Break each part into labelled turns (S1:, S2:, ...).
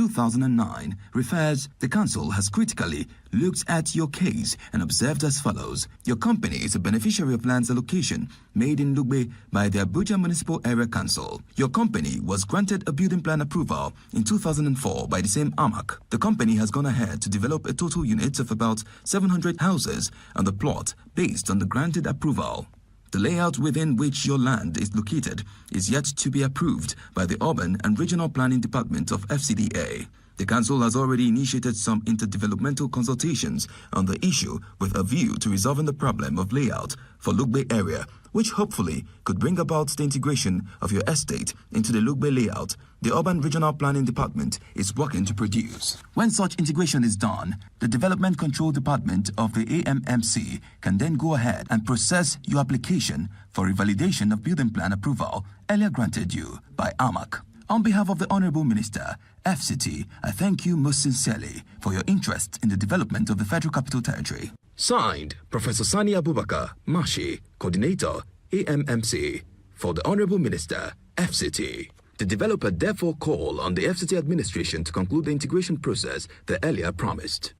S1: 2009 refers, the council has critically looked at your case and observed as follows. Your company is a beneficiary of lands allocation made in Lugbe by the Abuja Municipal Area Council. Your company was granted a building plan approval in 2004 by the same AMAC. The company has gone ahead to develop a total unit of about 700 houses on the plot based on the granted approval. The layout within which your land is located is yet to be approved by the Urban and Regional Planning Department of FCDA. The council has already initiated some interdevelopmental consultations on the issue with a view to resolving the problem of layout for Lugbe area, which hopefully could bring about the integration of your estate into the Lugbe layout the Urban Regional Planning Department is working to produce. When such integration is done, the Development Control Department of the AMMC can then go ahead and process your application for revalidation of building plan approval earlier granted you by AMAC. On behalf of the Honorable Minister, FCT, I thank you most sincerely for your interest in the development of the Federal Capital Territory. Signed, Professor Sani Abubakar, Mashi, Coordinator, AMMC, for the Honorable Minister, FCT. The developer therefore call on the FCT administration to conclude the integration process they earlier promised.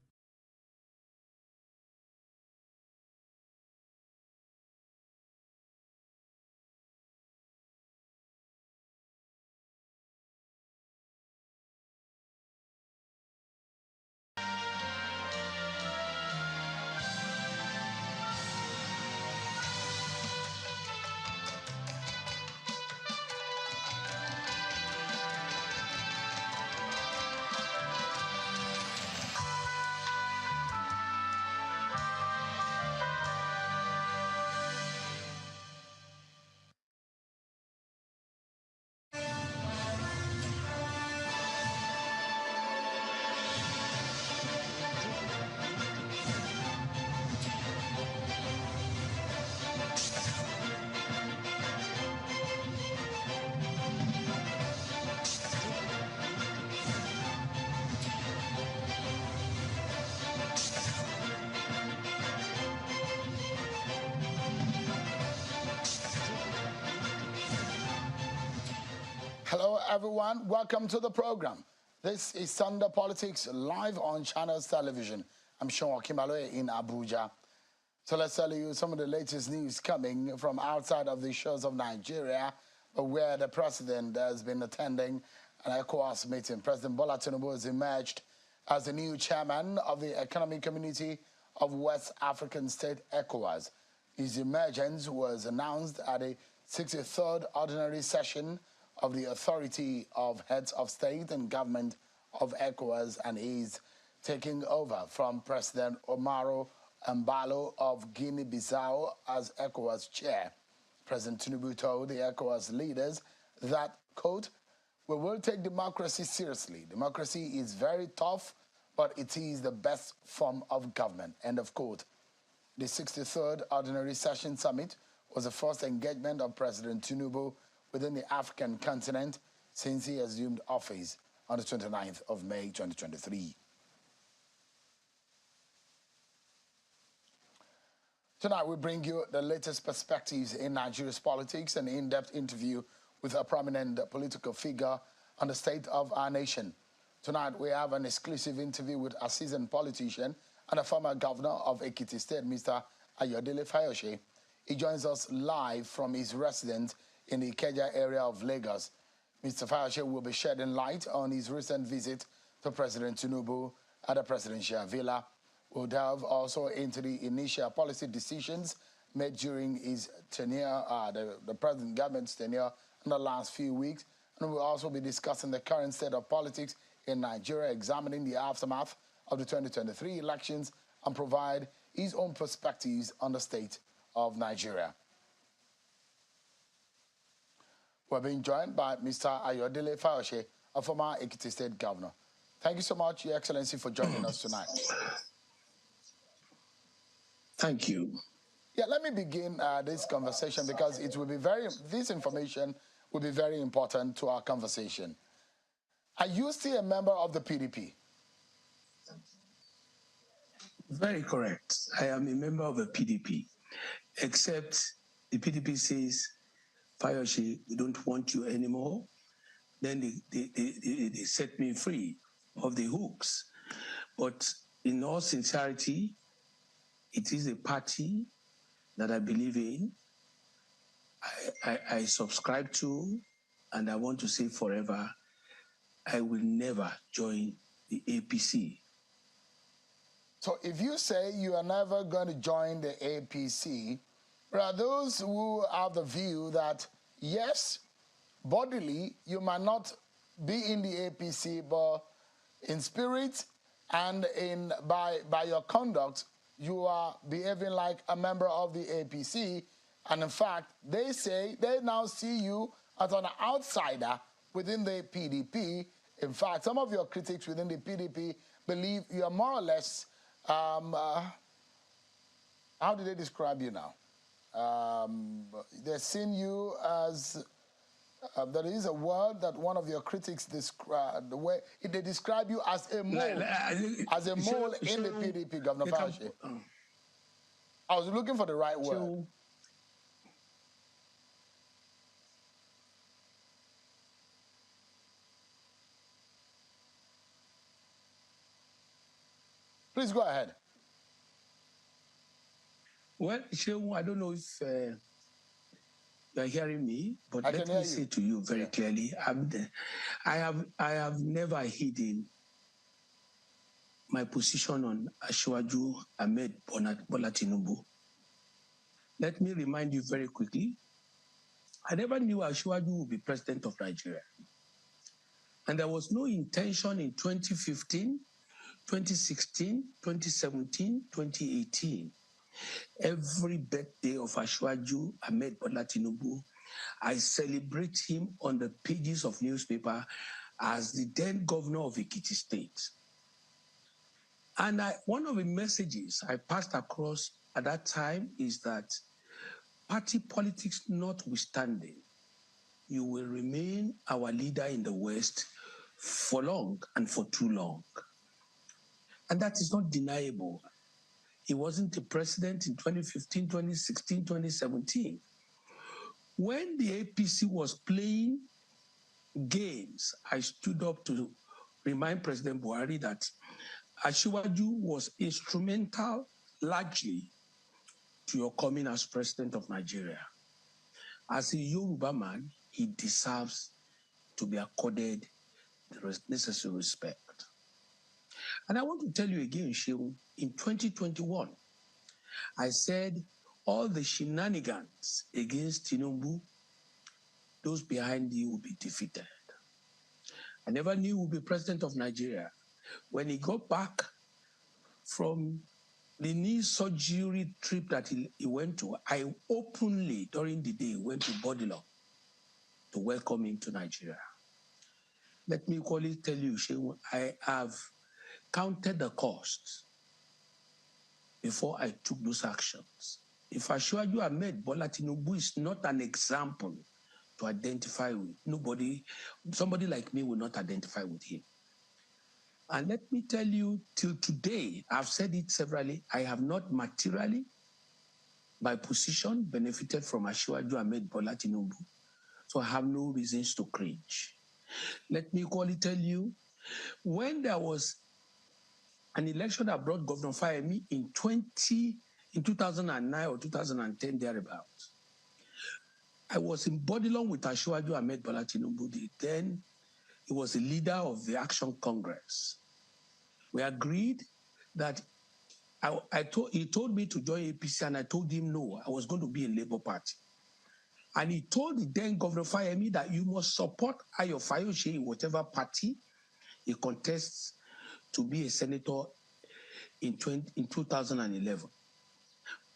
S2: Hello, everyone. Welcome to the program. This is Sunday Politics live on Channels Television. I'm Sean Kimaloe in Abuja. So let's tell you some of the latest news coming from outside of the shores of Nigeria, where the president has been attending an ECOWAS meeting. President Bola Tinubu has emerged as the new chairman of the Economic Community of West African State, ECOWAS. His emergence was announced at the 63rd Ordinary Session of the Authority of Heads of State and Government of ECOWAS, and is taking over from President Omaro Embalo of Guinea-Bissau as ECOWAS chair. President Tinubu told the ECOWAS leaders that, quote, "We will take democracy seriously. Democracy is very tough, but it is the best form of government," end of quote. The 63rd Ordinary Session Summit was the first engagement of President Tinubu within the African continent since he assumed office on the 29th of May 2023. Tonight we bring you the latest perspectives in Nigeria's politics, an in-depth interview with a prominent political figure on the state of our nation. Tonight we have an exclusive interview with a seasoned politician and a former governor of Ekiti State, Mr. Ayo Fayose. He joins us live from his residence in the Ikeja area of Lagos. Mr. Fayose will be shedding light on his recent visit to President Tinubu at the presidential villa. We'll delve also into the initial policy decisions made during his tenure, the present government's tenure in the last few weeks. And we'll also be discussing the current state of politics in Nigeria, examining the aftermath of the 2023 elections, and provide his own perspectives on the state of Nigeria. We're being joined by Mr. Ayo Fayose, a former Ekiti State Governor. Thank you so much, Your Excellency, for joining us tonight.
S3: Thank you.
S2: Yeah, let me begin this conversation because it will be this information will be very important to our conversation. Are you still a member of the PDP?
S3: Very correct. I am a member of the PDP, except the PDP says, Fayose, we don't want you anymore. Then they set me free of the hooks. But in all sincerity, it is a party that I believe in, I subscribe to, and I want to say forever, I will never join the APC.
S2: So if you say you are never going to join the APC, there are those who have the view that, yes, bodily, you might not be in the APC, but in spirit and by your conduct, you are behaving like a member of the APC. And in fact, they say they now see you as an outsider within the PDP. In fact, some of your critics within the PDP believe you are more or less, how do they describe you now? They're seeing you as, there is a word that one of your critics describe, the way they describe you as a mole, in the PDP, Governor Fayose. I was looking for the right word. Please go ahead.
S3: Well, Shehu, I don't know if you are hearing me, but let me say to you very clearly, I have never hidden my position on Asiwaju Ahmed Bola Tinubu. Let me remind you very quickly, I never knew Asiwaju would be president of Nigeria. And there was no intention in 2015, 2016, 2017, 2018. Every birthday of Asiwaju Ahmed Bola Tinubu, I celebrate him on the pages of newspaper as the then governor of Ekiti State. And one of the messages I passed across at that time is that party politics notwithstanding, you will remain our leader in the West for long and for too long. And that is not deniable. He wasn't the president in 2015, 2016, 2017. When the APC was playing games, I stood up to remind President Buhari that Asiwaju was instrumental largely to your coming as president of Nigeria. As a Yoruba man, he deserves to be accorded the necessary respect. And I want to tell you again, Shehu, in 2021, I said all the shenanigans against Tinubu, those behind you will be defeated. I never knew he would be president of Nigeria. When he got back from the knee surgery trip that he went to, I openly, during the day, went to Bodilon to welcome him to Nigeria. Let me equally tell you, Shehu, I have counted the cost before I took those actions. If Asiwaju Ahmed Bola Tinubu is not an example to identify with, somebody like me will not identify with him. And let me tell you, till today, I've said it severally, I have not materially, by position, benefited from Asiwaju Ahmed Bola Tinubu. So I have no reasons to cringe. Let me equally tell you, when there was an election that brought Governor Fayemi in 2009 or 2010, thereabouts, I was in Bodilon with Asiwaju Ahmed Bola Tinubu. Then he was the leader of the Action Congress. We agreed that he told me to join APC, and I told him no, I was going to be in Labour Party. And he told the then Governor Fayemi that you must support Ayo Fayose in whatever party he contests to be a senator in 2011.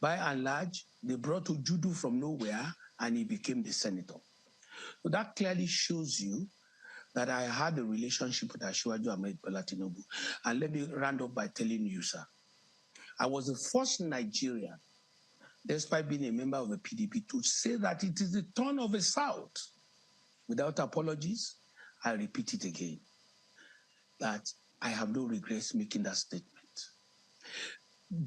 S3: By and large, they brought Ujudu from nowhere, and he became the senator. So that clearly shows you that I had a relationship with Asiwaju Ahmed Bola Tinubu. And let me round up by telling you, sir, I was the first Nigerian, despite being a member of the PDP, to say that it is the turn of the South. Without apologies, I repeat it again, that I have no regrets making that statement.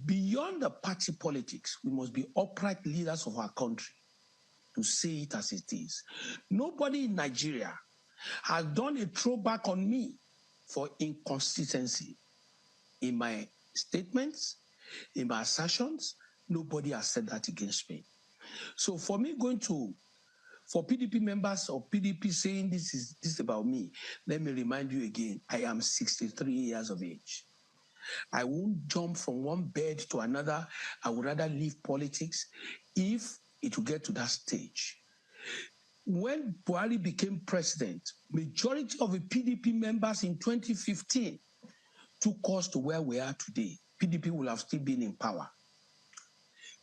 S3: Beyond the party politics, we must be upright leaders of our country to say it as it is. Nobody in Nigeria has done a throwback on me for inconsistency in my statements, in my assertions. Nobody has said that against me. So for me for PDP members or PDP saying this is about me, let me remind you again, I am 63 years of age. I won't jump from one bed to another. I would rather leave politics if it will get to that stage. When Buhari became president, majority of the PDP members in 2015 took us to where we are today. PDP will have still been in power.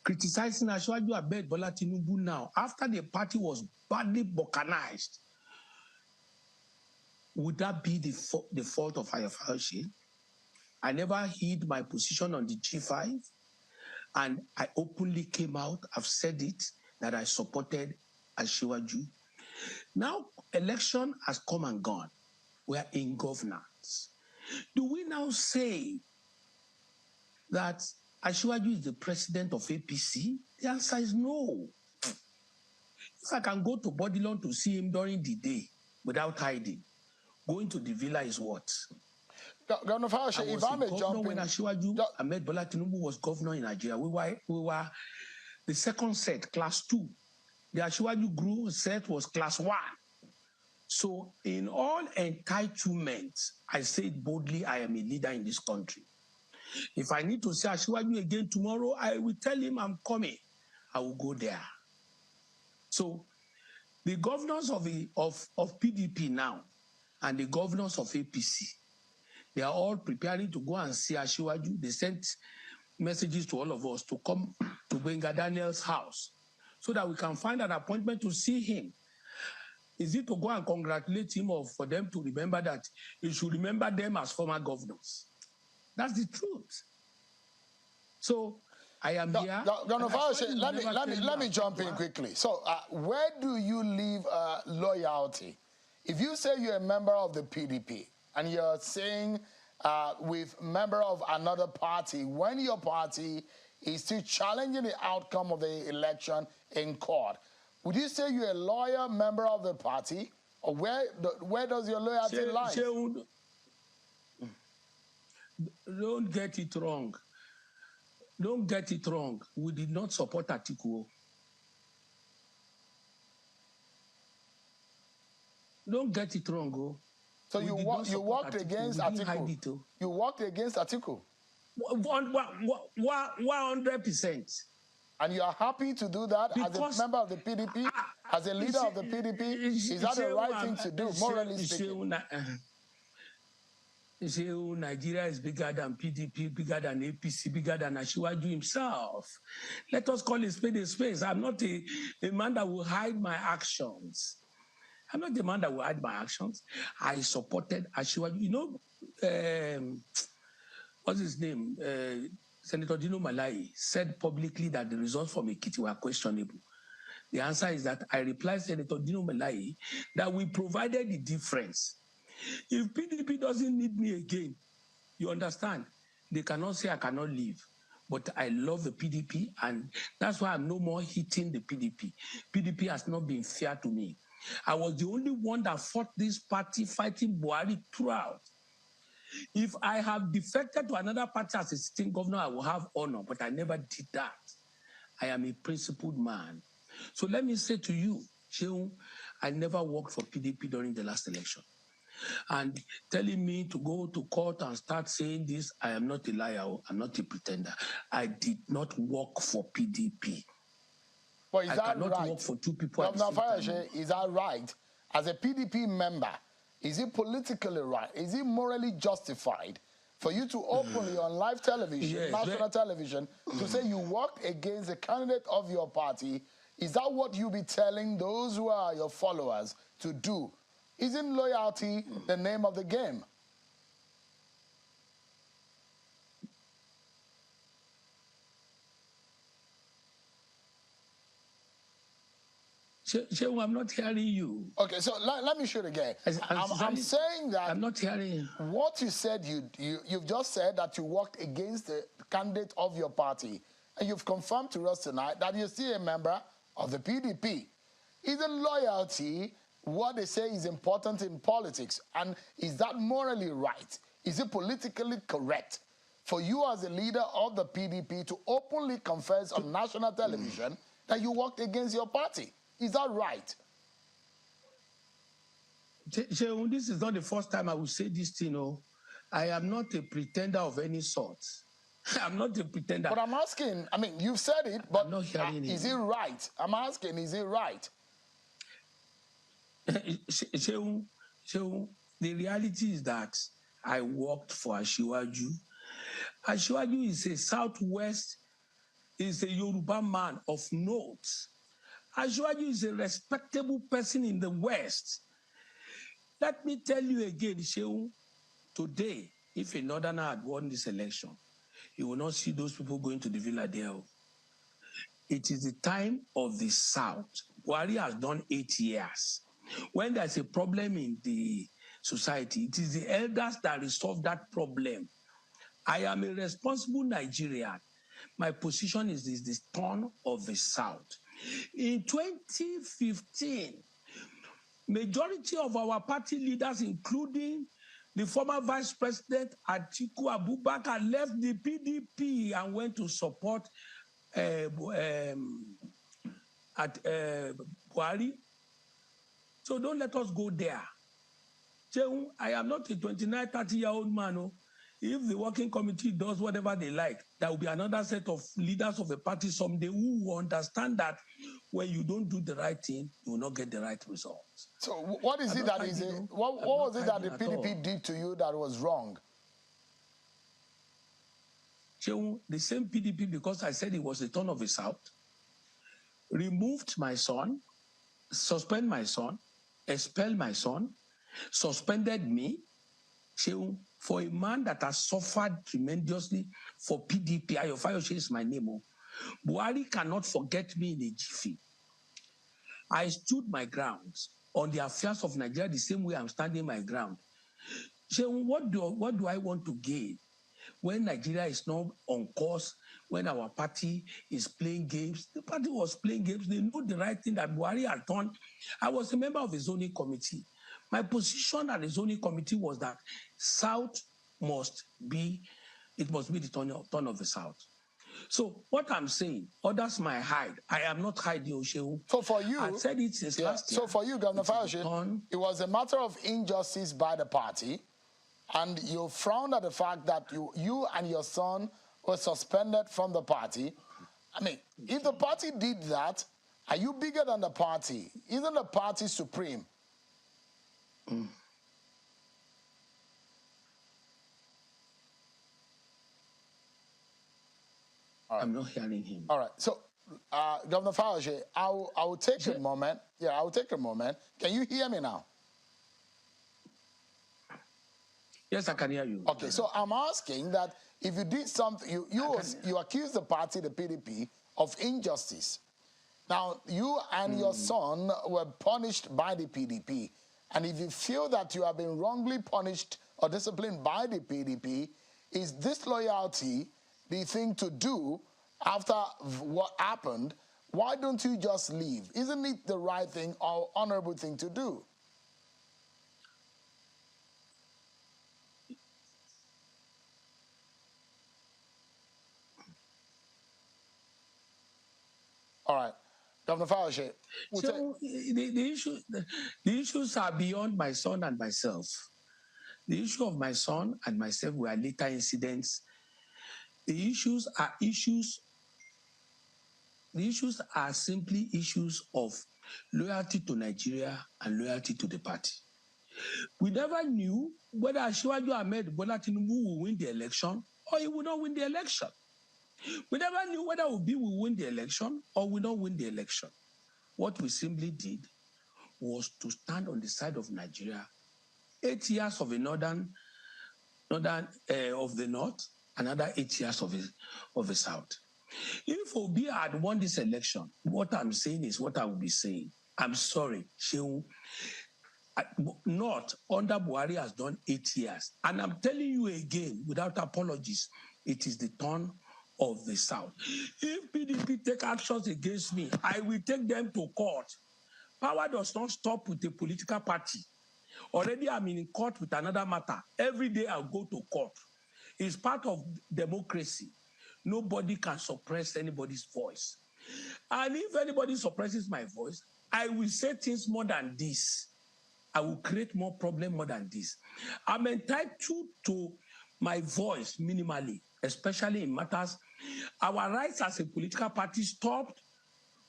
S3: Criticizing Asiwaju Ahmed Bola Tinubu now, after the party was badly balkanized, would that be the fault of Ayo Fayose? I never hid my position on the G5, and I openly came out, I've said it, that I supported Asiwaju. Now, election has come and gone. We are in governance. Do we now say that Asiwaju is the president of APC? The answer is no. If I can go to Bodilon to see him during the day without hiding, going to the villa is what?
S2: Governor Fayose, if I may jump in.
S3: When Asiwaju Ahmed Bola Tinubu was governor in Nigeria, we were the second set, class 2. The Asiwaju group set was class 1. So in all entitlements, I say it boldly, I am a leader in this country. If I need to see Asiwaju again tomorrow, I will tell him I'm coming. I will go there. So the governors of PDP now and the governors of APC, they are all preparing to go and see Asiwaju. They sent messages to all of us to come to Benga Daniel's house so that we can find an appointment to see him. Is it to go and congratulate him or for them to remember that he should remember them as former governors? That's the truth. So I am here.
S2: Governor Fayose, let me jump in quickly. So where do you leave loyalty? If you say you're a member of the PDP and you're saying with member of another party, when your party is still challenging the outcome of the election in court, would you say you're a loyal member of the party, or where does your loyalty lie?
S3: Don't get it wrong. Don't get it wrong. We did not support Atiku. Don't get it wrong, oh.
S2: So you walked against Atiku. You walked against Atiku.
S3: 100%.
S2: And you are happy to do that because as a member of the PDP, as a leader of the PDP? Is that the right thing to do, morally speaking?
S3: You say, oh, Nigeria is bigger than PDP, bigger than APC, bigger than Asiwaju himself. Let us call it spade a spade. I'm not a man that will hide my actions. I'm not the man that will hide my actions. I supported Asiwaju. You know, what's his name? Senator Dino Malai said publicly that the results from Ekiti were questionable. The answer is that I replied Senator Dino Malai that we provided the difference. If PDP doesn't need me again, you understand, they cannot say I cannot leave. But I love the PDP, and that's why I'm no more hitting the PDP. PDP has not been fair to me. I was the only one that fought this party fighting Buhari throughout. If I have defected to another party as a sitting governor, I will have honor, but I never did that. I am a principled man. So let me say to you, Sheung, I never worked for PDP during the last election. And telling me to go to court and start saying this, I am not a liar, I'm not a pretender. I did not work for PDP.
S2: Well, is that
S3: cannot work for two people at the same time.
S2: Is that right? As a PDP member, is it politically right? Is it morally justified for you to openly on live television, national television, to say you worked against a candidate of your party? Is that what you be telling those who are your followers to do? Isn't loyalty the name of the game?
S3: I'm not hearing you.
S2: Okay, so let me shoot again. I'm saying that
S3: I'm not hearing you.
S2: What you said, you've just said that you worked against the candidate of your party, and you've confirmed to us tonight that you're still a member of the PDP. Isn't loyalty what they say is important in politics? And is that morally right? Is it politically correct for you as a leader of the PDP to openly confess on national television that you worked against your party? Is that right?
S3: This is not the first time I will say this thing. I am not a pretender of any sort. I'm not a pretender.
S2: But I'm asking, I mean, you've said it, but I'm not hearing is it right? I'm asking, is it right?
S3: The reality is that I worked for Asiwaju. Asiwaju is a Southwest, is a Yoruba man of note. Asiwaju is a respectable person in the West. Let me tell you again, Sheung, today, if a Northerner had won this election, you will not see those people going to the villa there. It is the time of the South. Buhari has done 8 years. When there's a problem in the society, it is the elders that resolve that problem. I am a responsible Nigerian. My position is the turn of the South. In 2015, majority of our party leaders, including the former Vice President Atiku Abubakar, left the PDP and went to support Buhari. So don't let us go there. I am not a 29, 30-year-old man. If the working committee does whatever they like, there will be another set of leaders of the party someday who will understand that when you don't do the right thing, you will not get the right results.
S2: So what is it that is it? What was it that the PDP did to you that was wrong?
S3: The same PDP, because I said it was the turn of the South, removed my son, suspend my son, expel my son, suspended me. For a man that has suffered tremendously for PDP, Ayo Fayose is my name. Buhari cannot forget me in a jiffy. I stood my grounds on the affairs of Nigeria the same way I'm standing my ground. What do I want to gain when Nigeria is not on course, when our party is playing games? The party was playing games. They know the right thing that Buhari had done. I was a member of the zoning committee. My position at the zoning committee was that South must be the turn of the South. So what I'm saying, others might hide. I am not hiding, Oshewu.
S2: So for you,
S3: I said it since last year.
S2: So for you, Governor Fayose, it was a matter of injustice by the party, and you frowned at the fact that you and your son were suspended from the party. I mean, if the party did that, are you bigger than the party? Isn't the party supreme?
S3: Right. I'm not hearing him.
S2: All right. So, Governor Fayose, I will take a moment. Yeah, I will take a moment. Can you hear me now?
S3: Yes, I can hear you.
S2: Okay, so I'm asking that if you did something, you accused the party, the PDP, of injustice. Now, you and your son were punished by the PDP. And if you feel that you have been wrongly punished or disciplined by the PDP, is disloyalty the thing to do after what happened? Why don't you just leave? Isn't it the right thing or honorable thing to do? All right. Governor Fayose.
S3: So the issues are beyond my son and myself. The issue of my son and myself were later incidents. The issues are simply issues of loyalty to Nigeria and loyalty to the party. We never knew whether Asiwaju Ahmed Bola Tinubu will win the election or he will not win the election. We never knew whether Obi will win the election or will not win the election. What we simply did was to stand on the side of Nigeria. 8 years of the of the North, another 8 years of the South. If Obi had won this election, what I'm saying is what I will be saying. I'm sorry, Shehu. North under Buhari has done 8 years. And I'm telling you again, without apologies, it is the turn of the South. If PDP take actions against me, I will take them to court. Power does not stop with a political party. Already I'm in court with another matter. Every day I'll go to court. It's part of democracy. Nobody can suppress anybody's voice. And if anybody suppresses my voice, I will say things more than this. I will create more problem more than this. I'm entitled to my voice minimally, especially in matters. Our rights as a political party stopped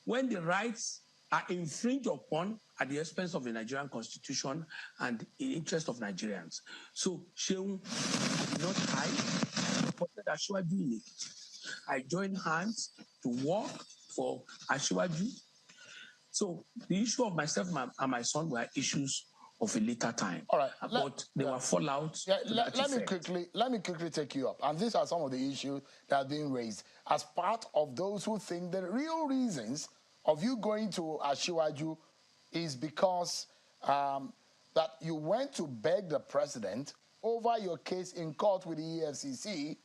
S3: when the rights are infringed upon at the expense of the Nigerian Constitution and in interest of Nigerians. So, Sheung, I did not hide. I supported Asiwaju in it. I joined hands to work for Asiwaju. So, the issue of myself and my son were issues of a later time.
S2: All right.
S3: But they were fallouts.
S2: Yeah, let me quickly take you up. And these are some of the issues that are being raised as part of those who think the real reasons of you going to Asiwaju is because that you went to beg the president over your case in court with the EFCC.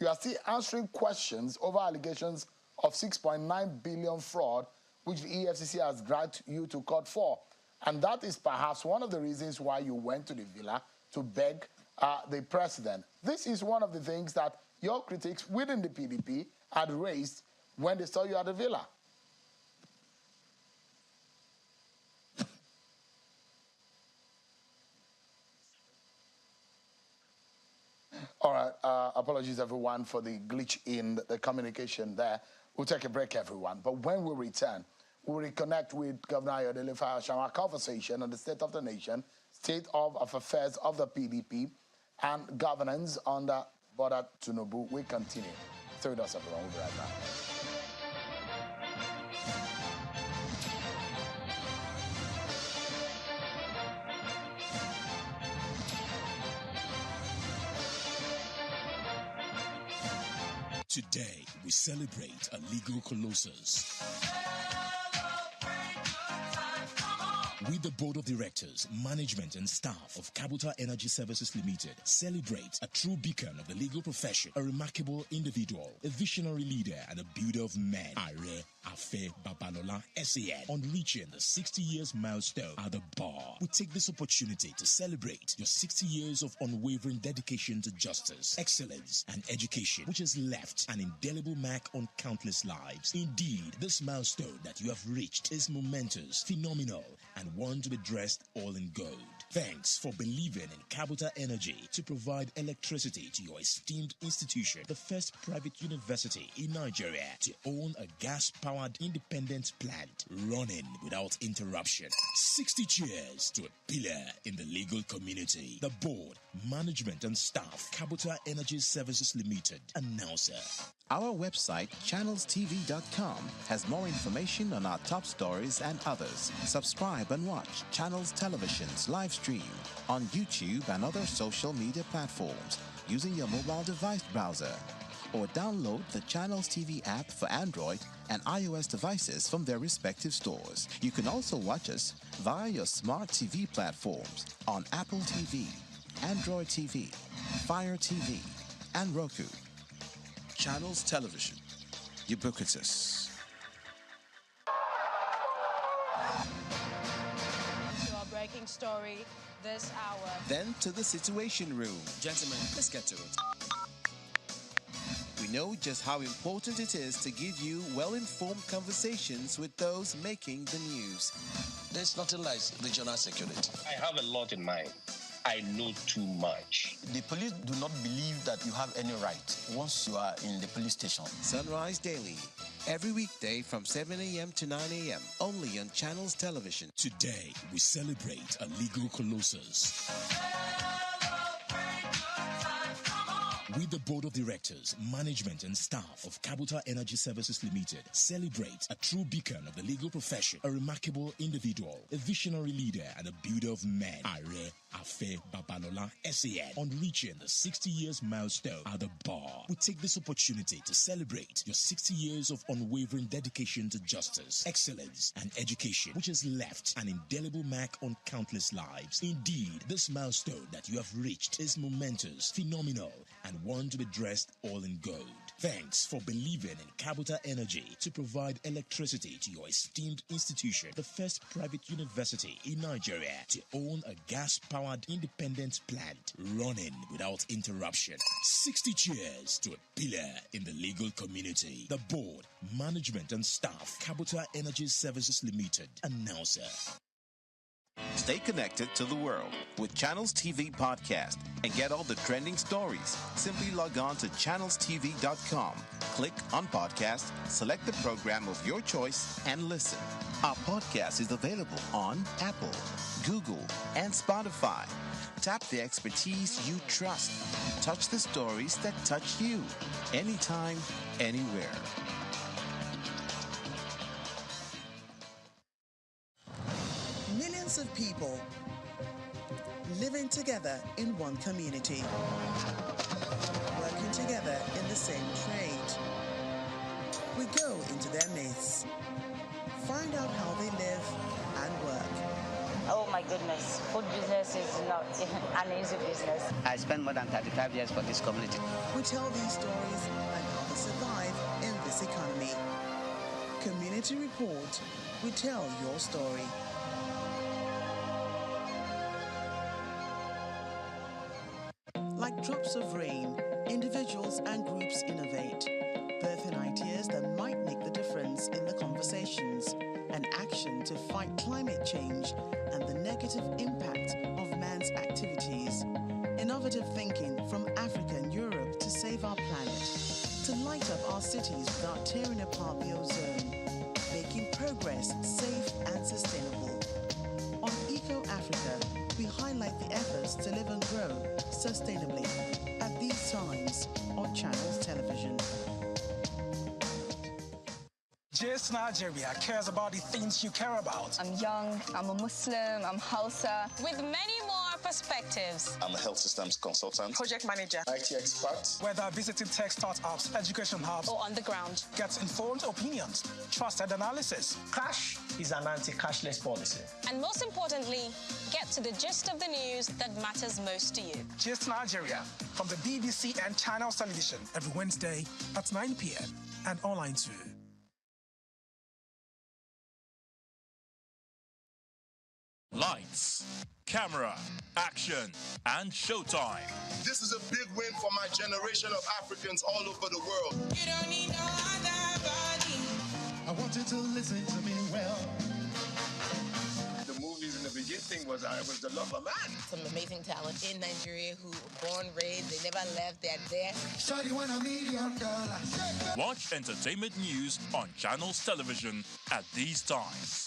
S2: You are still answering questions over allegations of 6.9 billion fraud, which the EFCC has dragged you to court for. And that is perhaps one of the reasons why you went to the villa to beg the president. This is one of the things that your critics within the PDP had raised when they saw you at the villa. All right, apologies everyone for the glitch in the communication there. We'll take a break, everyone. But when we return, we'll reconnect with Governor Ayo Fayose, our conversation on the state of the nation, state of affairs of the PDP, and governance under Bola Tinubu. We continue. Stay with us, everyone. We'll be right back.
S4: Today, we celebrate a legal colossus. We, the Board of Directors, Management and Staff of Kabuta Energy Services Limited, celebrate a true beacon of the legal profession, a remarkable individual, a visionary leader and a builder of men, Ayo Fayose Babalola SAN, on reaching the 60 years milestone at the bar. We take this opportunity to celebrate your 60 years of unwavering dedication to justice, excellence and education, which has left an indelible mark on countless lives. Indeed, this milestone that you have reached is momentous, phenomenal, and one to be dressed all in gold. Thanks for believing in Kabuta Energy to provide electricity to your esteemed institution, the first private university in Nigeria to own a gas-powered independent plant running without interruption. 60 cheers to a pillar in the legal community. The board, management and staff, Kabuta Energy Services Limited. Announcer.
S5: Our website, channelstv.com, has more information on our top stories and others. Subscribe and watch Channels Television's live stream on YouTube and other social media platforms using your mobile device browser. Or download the Channels TV app for Android and iOS devices from their respective stores. You can also watch us via your smart TV platforms on Apple TV, Android TV, Fire TV, and Roku. Channels Television, ubiquitous.
S6: To our breaking story this hour.
S5: Then to the Situation Room.
S7: Gentlemen, let's get to it.
S5: We know just how important it is to give you well-informed conversations with those making the news.
S7: There's nothing like regional security.
S8: I have a lot in mind. I know too much.
S9: The police do not believe that you have any right once you are in the police station.
S5: Sunrise Daily, every weekday from 7 a.m. to 9 a.m. only on Channels Television.
S4: Today, we celebrate a legal colossus. We, the Board of Directors, Management and Staff of Kabuta Energy Services Limited, celebrate a true beacon of the legal profession, a remarkable individual, a visionary leader and a builder of men, Ayo Afe Babalola SAN on reaching the 60 years milestone at the bar. We take this opportunity to celebrate your 60 years of unwavering dedication to justice, excellence, and education, which has left an indelible mark on countless lives. Indeed, this milestone that you have reached is momentous, phenomenal, and one to be dressed all in gold. Thanks for believing in Kabuta Energy to provide electricity to your esteemed institution, the first private university in Nigeria to own a gas-powered independent plant running without interruption. 60 cheers to a pillar in the legal community. The board, management, and staff, Kabuta Energy Services Limited. Announcer.
S5: Stay connected to the world with Channels TV Podcast and get all the trending stories. Simply log on to channelstv.com, click on podcast, select the program of your choice, and listen. Our podcast is available on Apple, Google, and Spotify. Tap the expertise you trust. Touch the stories that touch you. Anytime, anywhere.
S10: Millions of people living together in one community, working together in the same trade. We go into their midst, find out how they live and work.
S11: Oh my goodness, food business is not an easy business.
S12: I spent more than 35 years for this community.
S10: We tell these stories and how they survive in this economy. Community Report, we tell your story. Like drops of rain, individuals and groups innovate, birthing ideas that might make the difference in the conversations and action to fight climate change and the negative impact of man's activities. Innovative thinking from Africa and Europe to save our planet, to light up our cities without tearing apart the ozone, making progress safe and sustainable. On Eco Africa, we highlight the efforts to live and grow sustainably at these times on Channels Television.
S13: Just Nigeria cares about the things you care about.
S14: I'm young, I'm a Muslim, I'm Hausa.
S6: With many more perspectives.
S15: I'm a health systems consultant,
S14: project manager,
S15: IT expert.
S13: Whether visiting tech startups, education hubs,
S6: or on the ground,
S13: get informed opinions, trusted analysis.
S16: Cash is an anti-cashless policy.
S6: And most importantly, get to the gist of the news that matters most to you.
S13: Just Nigeria from the BBC and Channels Television every Wednesday at 9 p.m. and online too.
S17: Lights, camera, action, and showtime.
S18: This is a big win for my generation of Africans all over the world.
S19: You don't need no other body.
S20: I want you to listen to me well.
S18: The movies in the beginning was the love of man.
S21: Some amazing talent in Nigeria who were born, raised, they never left, they're there.
S20: Shawty want $1 million.
S17: Watch entertainment news on Channels Television at these times.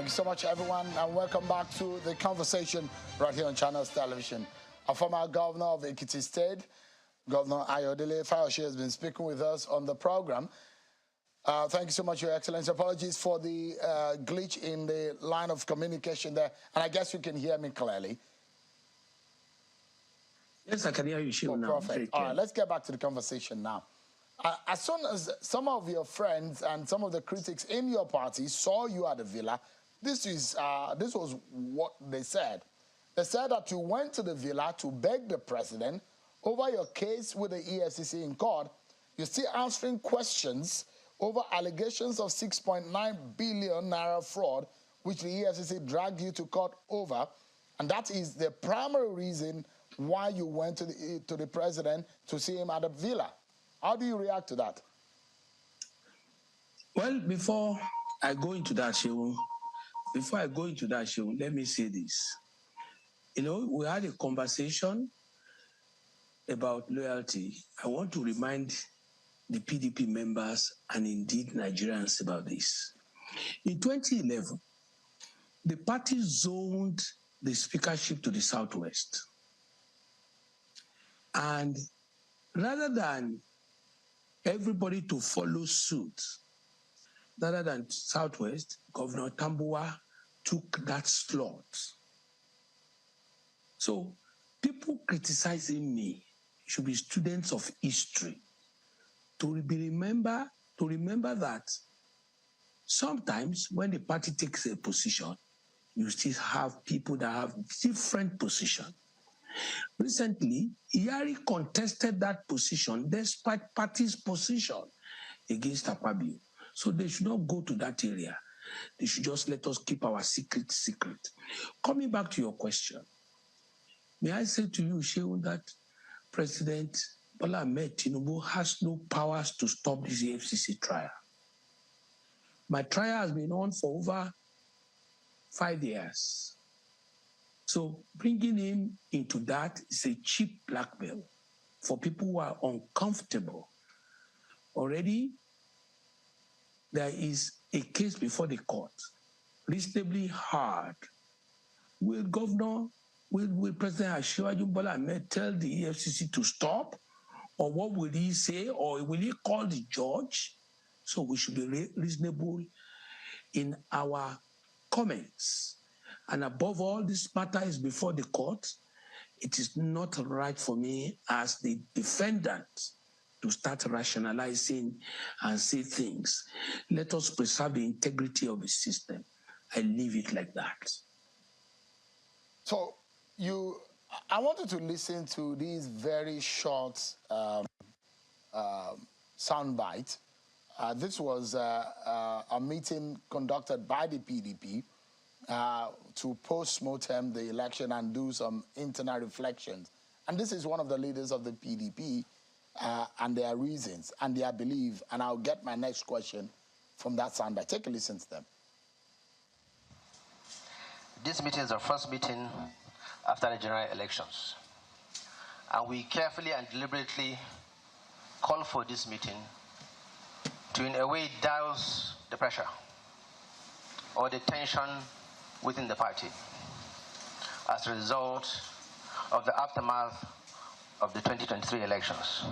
S2: Thank you so much, everyone, and welcome back to the conversation right here on Channels Television. A former governor of Ekiti State, Governor Ayo Fayose, has been speaking with us on the program. Thank you so much, Your Excellency. Apologies for the glitch in the line of communication there, and I guess you can hear me clearly.
S3: Yes, I can hear you, now.
S2: Perfect. All right, let's get back to the conversation now. As soon as some of your friends and some of the critics in your party saw you at the villa, this was what they said. They said that you went to the villa to beg the president over your case with the EFCC in court. You're still answering questions over allegations of 6.9 billion naira fraud, which the EFCC dragged you to court over. And that is the primary reason why you went to the president to see him at the villa. How do you react to that?
S3: Well, before I go into that, Shehu, let me say this. You know, we had a conversation about loyalty. I want to remind the PDP members and indeed Nigerians about this. In 2011, the party zoned the speakership to the Southwest. And rather than everybody to follow suit, rather than Southwest, Governor Tambuwa took that slot. So people criticizing me should be students of history to remember that sometimes when the party takes a position, you still have people that have different positions. Recently, Iyari contested that position despite party's position against Akpabio. So they should not go to that area. They should just let us keep our secret. Coming back to your question, may I say to you, Shehu, that President Bola Ahmed Tinubu has no powers to stop this EFCC trial. My trial has been on for over 5 years. So bringing him into that is a cheap blackmail for people who are uncomfortable. Already, there is a case before the court, reasonably hard. Will President Asiwaju Bola Ahmed tell the EFCC to stop? Or what will he say? Or will he call the judge? So we should be reasonable in our comments. And above all, this matter is before the court. It is not right for me as the defendant to start rationalizing and say things. Let us preserve the integrity of the system. I leave it like that.
S2: So I wanted to listen to these very short soundbite. This was a meeting conducted by the PDP to post-mortem the election and do some internal reflections. And this is one of the leaders of the PDP and their reasons and their belief. And I'll get my next question from that soundbite. Take a listen to them.
S1: This meeting is our first meeting after the general elections. And we carefully and deliberately call for this meeting to, in a way, douse the pressure or the tension within the party as a result of the aftermath of the 2023 elections.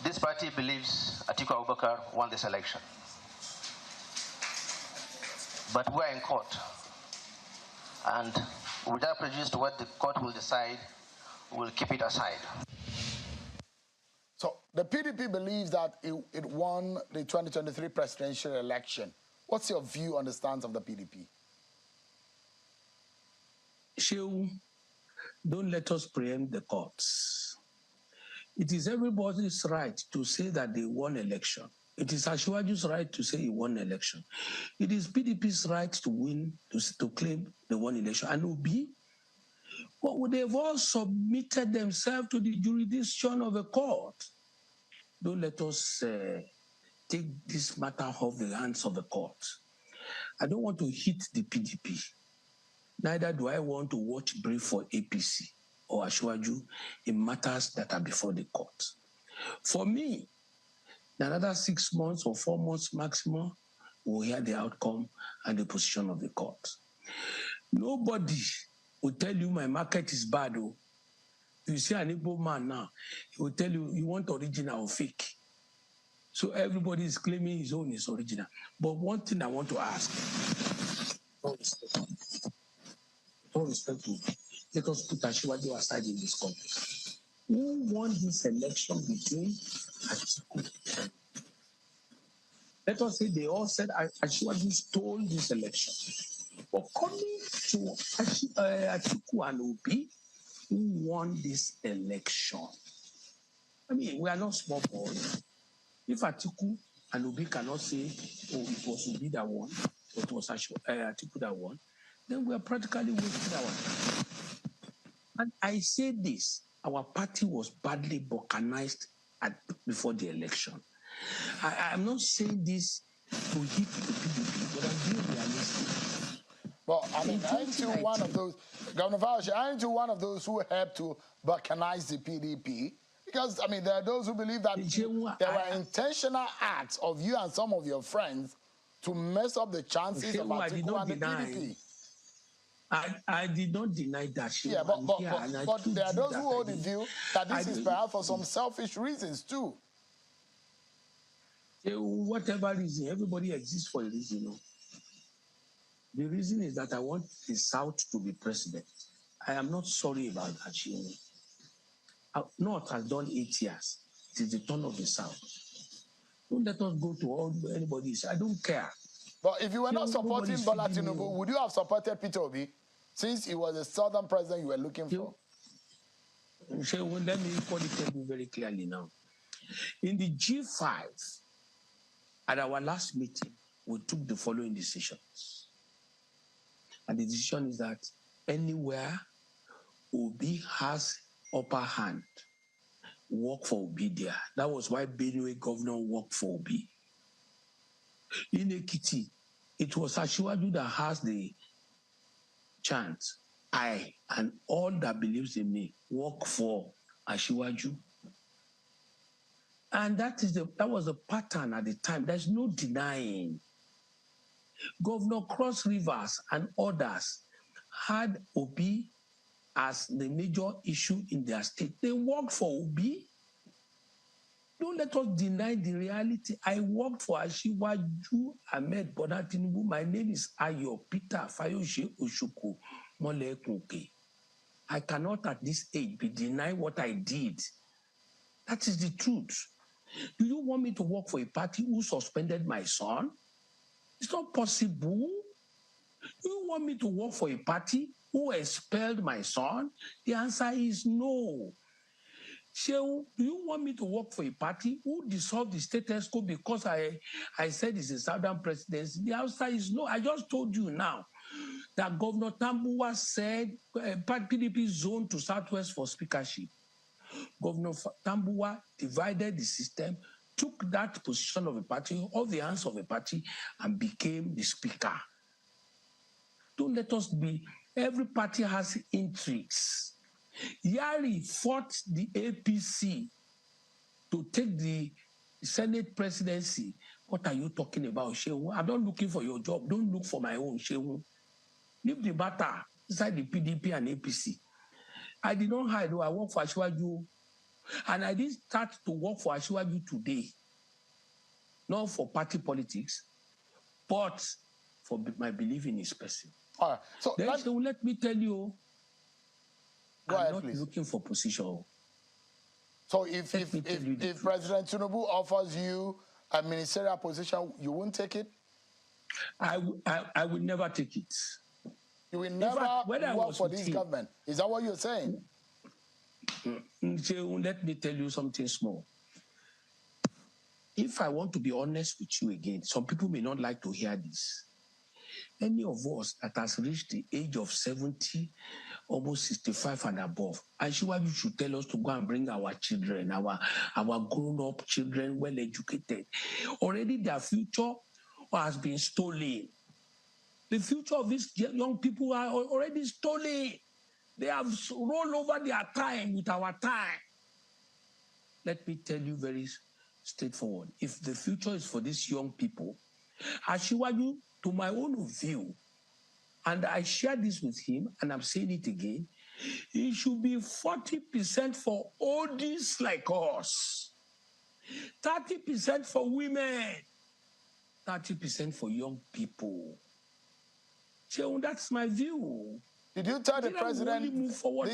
S1: This party believes Atiku Abubakar won this election. But we're in court. And without prejudice to what the court will decide, we'll keep it aside.
S2: So the PDP believes that it won the 2023 presidential election. What's your view on the stance of the PDP?
S3: Shehu, don't let us preempt the courts. It is everybody's right to say that they won election. It is Asiwaju's right to say he won election. It is PDP's right to win, to claim they won election. And Obi, well, they've all submitted themselves to the jurisdiction of a court. Don't let us take this matter off the hands of the court. I don't want to hit the PDP. Neither do I want to watch brief for APC or Asiwaju in matters that are before the court. For me, another 6 months or 4 months maximum, we'll hear the outcome and the position of the court. Nobody will tell you my market is bad. Oh. You see an Igbo man now, he will tell you you want original or fake. So everybody is claiming his own is original. But one thing I want to ask, all respect to, let us put Asiwaju aside in this context. Who won this election between Atiku? Let us say they all said Asiwaju stole this election. According to Atiku and Obi, who won this election? I mean, we are not small boys. If Atiku and Obi cannot say, oh, it was Obi that won, or it was Atiku that won, then we are practically wasting our time. And I say this, our party was badly balkanized before the election. I'm not saying this to hit the PDP, but I'm being realistic.
S2: Well, I mean, aren't you one of those, Governor Fayose, aren't you one of those who helped to balkanize the PDP? Because, I mean, there are those who believe that there were intentional acts of you and some of your friends to mess up the chances of Atiku and the PDP.
S3: I did not deny that.
S2: Yeah, but there are those who hold the view that this is perhaps for some selfish reasons too.
S3: Whatever reason, everybody exists for a reason. You know? The reason is that I want the South to be president. I am not sorry about that. You know? North has done 8 years. It is the turn of the South. Don't let us go to all anybody. I don't care.
S2: But if you were not supporting Bola Tinubu, would you have supported Peter Obi since he was the southern president you were looking for?
S3: Let me tell you very clearly now. In the G5, at our last meeting, we took the following decisions. And the decision is that anywhere Obi has upper hand, work for Obi there. That was why Benue governor worked for Obi. In Ekiti, it was Asiwaju that has the chance. I and all that believes in me work for Asiwaju. And that was the pattern at the time. There's no denying. Governor Cross Rivers and others had Obi as the major issue in their state. They worked for Obi. Don't let us deny the reality. I worked for Asiwaju Ahmed Bola Tinubu. My name is Ayo Fayose Oshuku Molekunke. I cannot at this age be denying what I did. That is the truth. Do you want me to work for a party who suspended my son? It's not possible. Do you want me to work for a party who expelled my son? The answer is no. Shehu, do you want me to work for a party who dissolved the status quo because I said it's a southern presidency? The answer is no. I just told you now that Governor Tambuwa said PDP zone to Southwest for speakership. Governor Tambuwa divided the system, took that position of a party, all the hands of a party, and became the speaker. Don't let us be, every party has intrigues. Yari fought the APC to take the Senate presidency. What are you talking about, Shehu? I'm not looking for your job. Don't look for my own, Shehu. Leave the matter inside the PDP and APC. I did not hide. I work for Asiwaju. And I didn't start to work for Asiwaju today. Not for party politics, but for my belief in his person.
S2: All right. So
S3: let me tell you,
S2: I'm
S3: not looking for position.
S2: So if President Tinubu offers you a ministerial position, you won't take it? I
S3: will never take it.
S2: You will never work for this government. Is that what you're saying?
S3: Let me tell you something small. If I want to be honest with you again, some people may not like to hear this. Any of us that has reached the age of 70, almost 65 and above, Asiwaju should tell us to go and bring our children, our grown-up children, well-educated. Already their future has been stolen. The future of these young people are already stolen. They have rolled over their time with our time. Let me tell you very straightforward. If the future is for these young people, Ashiwaju, to my own view, and I share this with him, and I'm saying it again, it should be 40% for oldies like us, 30% for women, 30% for young people. So that's my view.
S2: Did you tell the president?
S3: Move forward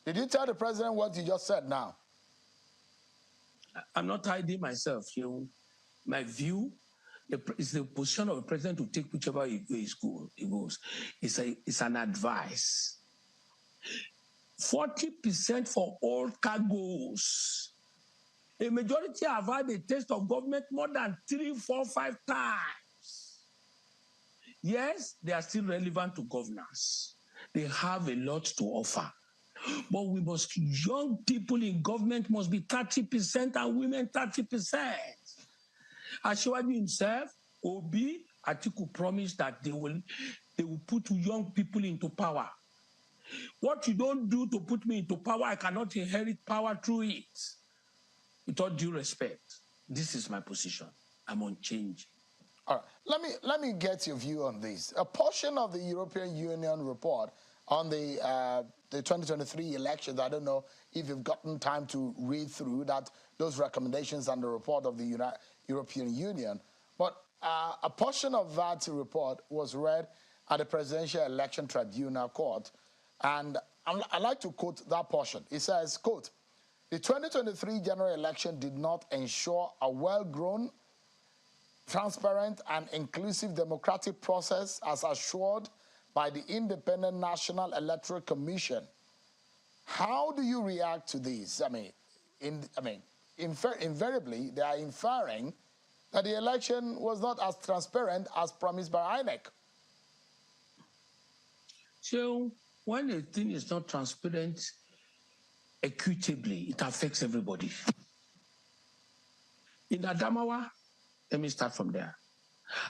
S2: did you tell the president what you just said now?
S3: I'm not hiding myself. My view is the position of the president to take whichever way he goes. It's an advice. 40% for all cargoes. A majority have had a taste of government more than 3, 4, 5 times. Yes, they are still relevant to governance. They have a lot to offer. But young people in government must be 30% and women 30%. Ashiwaju himself, Obi, Atiku promised that they will put young people into power. What you don't do to put me into power, I cannot inherit power through it. With all due respect, this is my position. I'm unchanging.
S2: All right, let me get your view on this. A portion of the European Union report on the 2023 elections, I don't know if you've gotten time to read through those recommendations and the report of the European Union, but a portion of that report was read at the Presidential Election Tribunal Court, and I'd like to quote that portion. It says, quote, "The 2023 general election did not ensure a well-grown, transparent and inclusive democratic process as assured by the Independent National Electoral Commission." How do you react to this? Invariably, they are inferring that the election was not as transparent as promised by INEC.
S3: So, when a thing is not transparent equitably, it affects everybody. In Adamawa, let me start from there.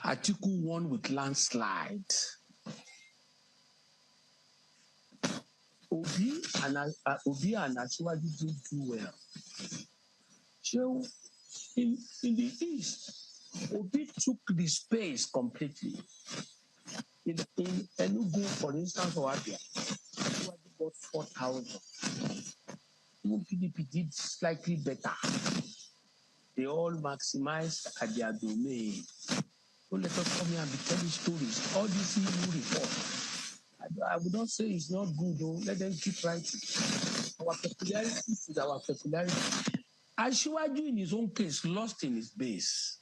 S3: Atiku won with landslide. Obi and Asiwaju did do well. So, in the East, Obi took the space completely. In Enugu, for instance, or Abia, Asiwaju got 4,000. Even PDP did slightly better. They all maximized at their domain. Don't let us come here and be telling stories. All these EU reports, I would not say it's not good, though. Let them keep writing. Our peculiarity is our peculiarity. Ashiwaju, in his own case, lost in his base.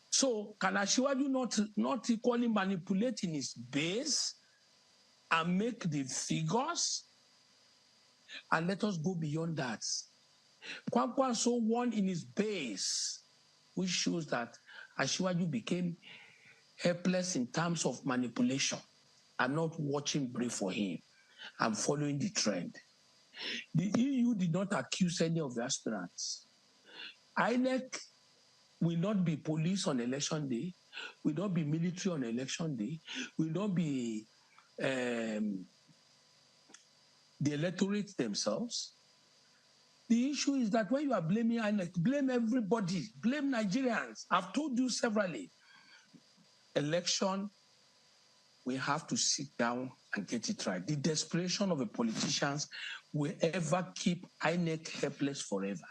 S3: So, can Ashiwaju not equally manipulate in his base and make the figures? And let us go beyond that. Kwankwaso won in his base, which shows that Ashiwaju became helpless in terms of manipulation. I'm not watching brief for him. I'm following the trend. The EU did not accuse any of the aspirants. INEC will not be police on election day, will not be military on election day, will not be the electorate themselves. The issue is that when you are blaming INEC, blame everybody, blame Nigerians. I've told you severally, election, we have to sit down and get it right. The desperation of the politicians will ever keep INEC helpless forever.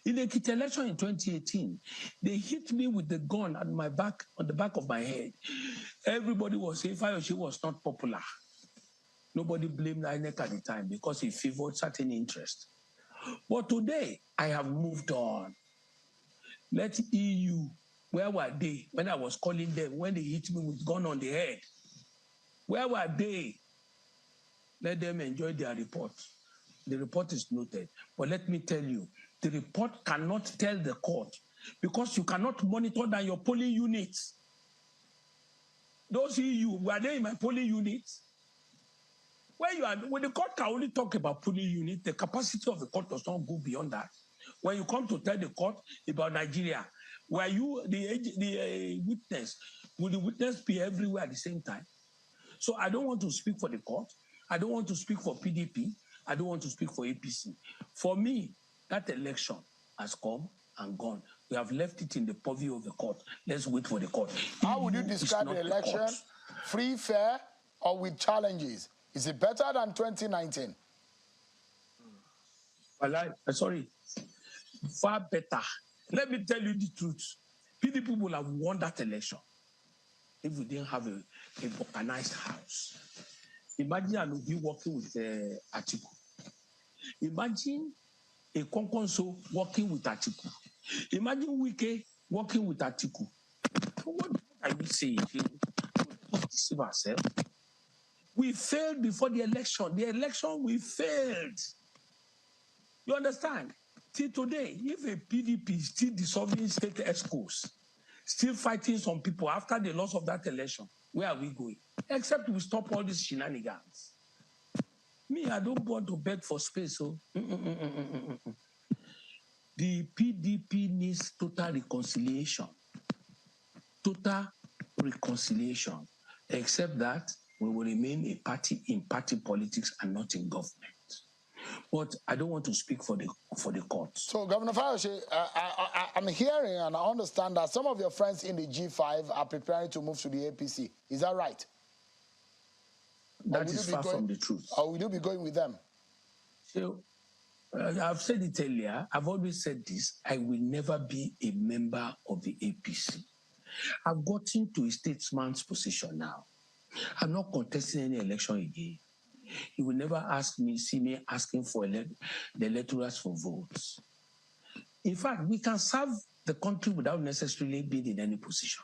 S3: In the Ekiti election in 2018, they hit me with the gun on my back, on the back of my head. Everybody was saying Fayose was not popular. Nobody blamed INEC at the time because he favored certain interests. But today, I have moved on. Let EU, where were they when I was calling them, when they hit me with gun on the head? Where were they? Let them enjoy their report. The report is noted. But let me tell you, the report cannot tell the court because you cannot monitor than your polling units. Those EU, were they in my polling units? When the court can only talk about polling unit, the capacity of the court does not go beyond that. When you come to tell the court about Nigeria, were you the witness? Will the witness be everywhere at the same time? So I don't want to speak for the court. I don't want to speak for PDP. I don't want to speak for APC. For me, that election has come and gone. We have left it in the purview of the court. Let's wait for the court.
S2: How would you describe the election? Free, fair, or with challenges? Is it better than 2019?
S3: Sorry, far better. Let me tell you the truth. PDP will have won that election if we didn't have a organized house. Imagine Anubi working with Atiku. Imagine a Konkonso working with Atiku. Imagine Wike working with Atiku. What are you saying? We deceive ourselves. We failed before the election. The election, we failed. You understand? Till today, if a PDP is still dissolving state ECOWAS, still fighting some people after the loss of that election, where are we going? Except we stop all these shenanigans. Me, I don't want to beg for space. So. The PDP needs total reconciliation. Total reconciliation. Except that we will remain a party in party politics and not in government. But I don't want to speak for the court.
S2: So, Governor Fayose, I'm hearing and I understand that some of your friends in the G5 are preparing to move to the APC. Is that right?
S3: That is far from the truth.
S2: Or will you be going with them?
S3: So, I've said it earlier. I've always said this. I will never be a member of the APC. I've gotten to a statesman's position now. I'm not contesting any election again. You will never see me asking for the electorals for votes. In fact, we can serve the country without necessarily being in any position.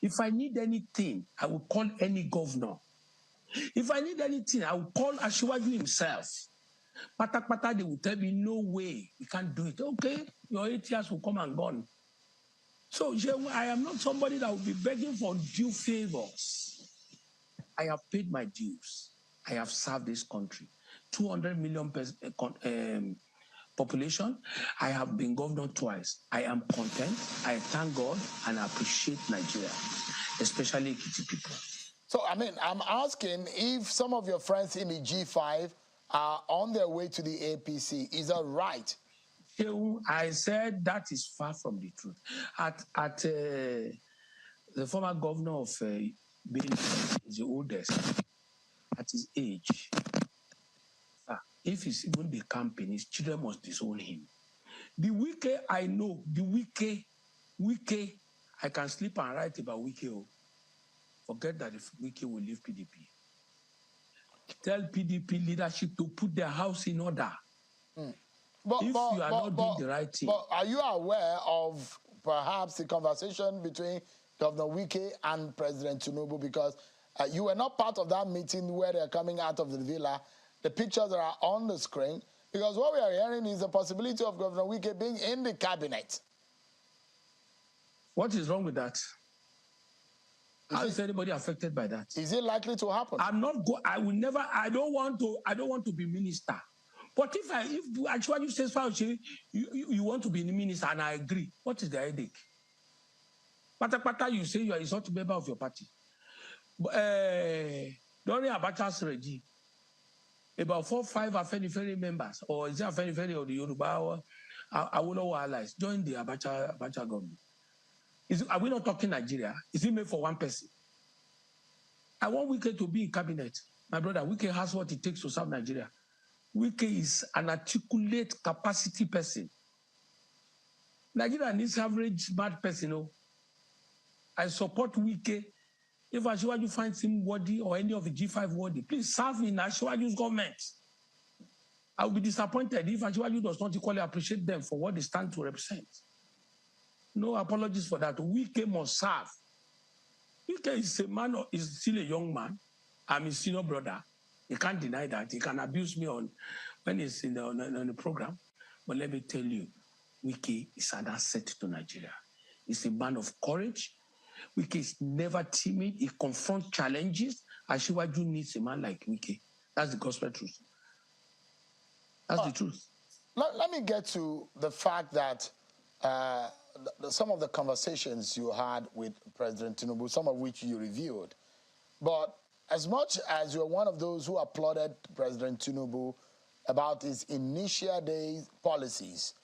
S3: If I need anything, I will call any governor. If I need anything, I will call Asiwaju himself. Pata, they will tell me, no way, we can't do it. Okay, your 8 years will come and gone. So I am not somebody that will be begging for due favors. I have paid my dues. I have served this country. 200 million population. I have been governor twice. I am content. I thank God and I appreciate Nigeria, especially Ekiti people.
S2: So, I mean, I'm asking if some of your friends in the G5 are on their way to the APC. Is that right?
S3: I said that is far from the truth. At the former governor of being the oldest, at his age, if he's even the campaign, his children must disown him. The Wike I know, the Wike, I can sleep and write about Wike. Forget that if Wike will leave PDP. Tell PDP leadership to put their house in order. If you are not doing the right thing.
S2: But are you aware of perhaps the conversation between Governor Wike and President Tinubu? Because you were not part of that meeting where they're coming out of the villa. The pictures are on the screen. Because what we are hearing is the possibility of Governor Wike being in the cabinet.
S3: What is wrong with that? How is anybody affected by that?
S2: Is it likely to happen?
S3: I will never. I don't want to be minister. But if actually you say you want to be the minister and I agree, what is the headache? Pata, you say you are not a member of your party. During Abacha's regime, about 4 or 5 Afenifere members, or is it Afenifere or the Yoruba or Awolowo allies, joined the Abacha government. Are we not talking Nigeria? Is it made for one person? I want Wike to be in cabinet. My brother, Wike has what it takes to serve Nigeria. Wike is an articulate capacity person. Nigeria needs average smart person. Oh. I support Wike. If Asiwaju finds him worthy or any of the G5 worthy, please serve in Asiwaju's government. I will be disappointed if Asiwaju does not equally appreciate them for what they stand to represent. No apologies for that. Wike must serve. Wike is a man, is still a young man. I'm his senior brother. He can't deny that. He can abuse me when he's on the program. But let me tell you, Wike is an asset to Nigeria. He's a man of courage. Wike is never timid. He confronts challenges. Asiwaju needs a man like Wike. That's the gospel truth. That's the truth.
S2: Let me get to the fact that some of the conversations you had with President Tinubu, some of which you reviewed. But as much as you're one of those who applauded President Tinubu about his initial days policies,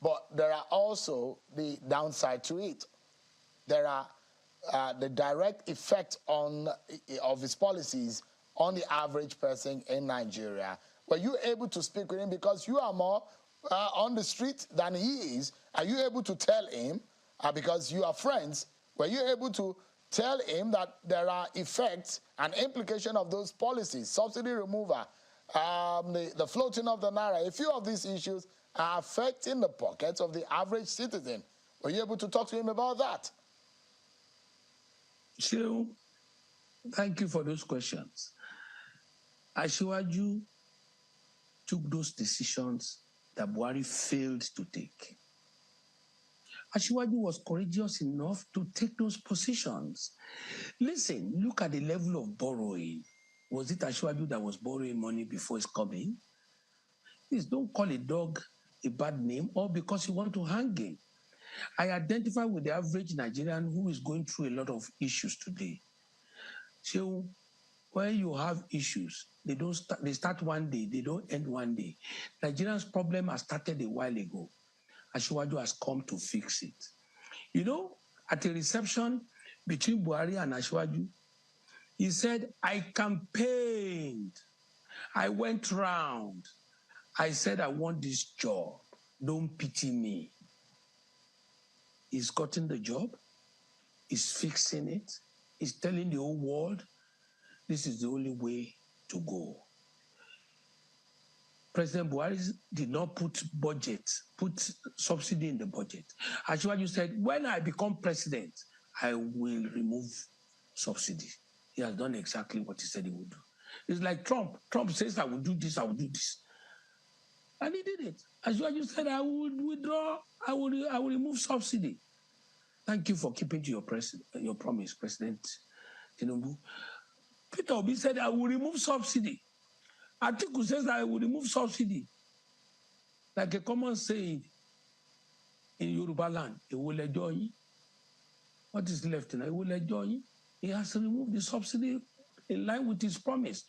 S2: But there are also the downside to it. There are the direct effect of his policies on the average person in Nigeria. Were you able to speak with him because you are more on the street than he is? Are you able to tell him, because you are friends, were you able to tell him that there are effects and implications of those policies, subsidy removal, the floating of the naira, a few of these issues are affecting the pockets of the average citizen? Were you able to talk to him about that?
S3: So, thank you for those questions. Asiwaju took those decisions that Buhari failed to take. Asiwaju was courageous enough to take those positions. Listen, look at the level of borrowing. Was it Asiwaju that was borrowing money before his coming? Please don't call a dog a bad name or because you want to hang him. I identify with the average Nigerian who is going through a lot of issues today. So when you have issues, they start one day, they don't end one day. Nigerians' problem has started a while ago. Asiwaju has come to fix it. You know, at a reception between Buhari and Asiwaju, he said, I campaigned, I went round, I said, I want this job, don't pity me. He's gotten the job, he's fixing it, he's telling the whole world, this is the only way to go. President Buhari did not put subsidy in the budget. Asiwaju said, when I become president, I will remove subsidy. He has done exactly what he said he would do. It's like Trump. Trump says, I will do this, I will do this. And he did it. Asiwaju said, I would withdraw, I will remove subsidy. Thank you for keeping to your promise, President Tinubu. Peter Obi said, I will remove subsidy. Atiku says that I will remove subsidy. Like a common saying in Yoruba land, what is left in he has removed the subsidy in line with his promise.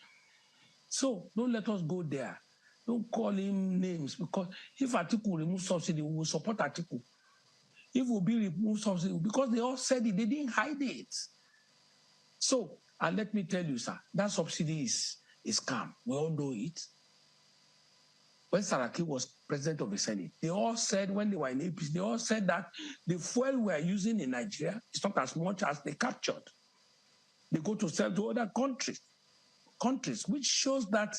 S3: So don't let us go there. Don't call him names, because if Atiku removes subsidy, we will support Atiku. If Obi removes subsidy, because they all said it, they didn't hide it. So, and let me tell you, sir, that subsidy is scam. We all know it. When Saraki was president of the Senate, they all said, when they were in APC, they all said that the fuel we are using in Nigeria is not as much as they captured. They go to sell to other countries, which shows that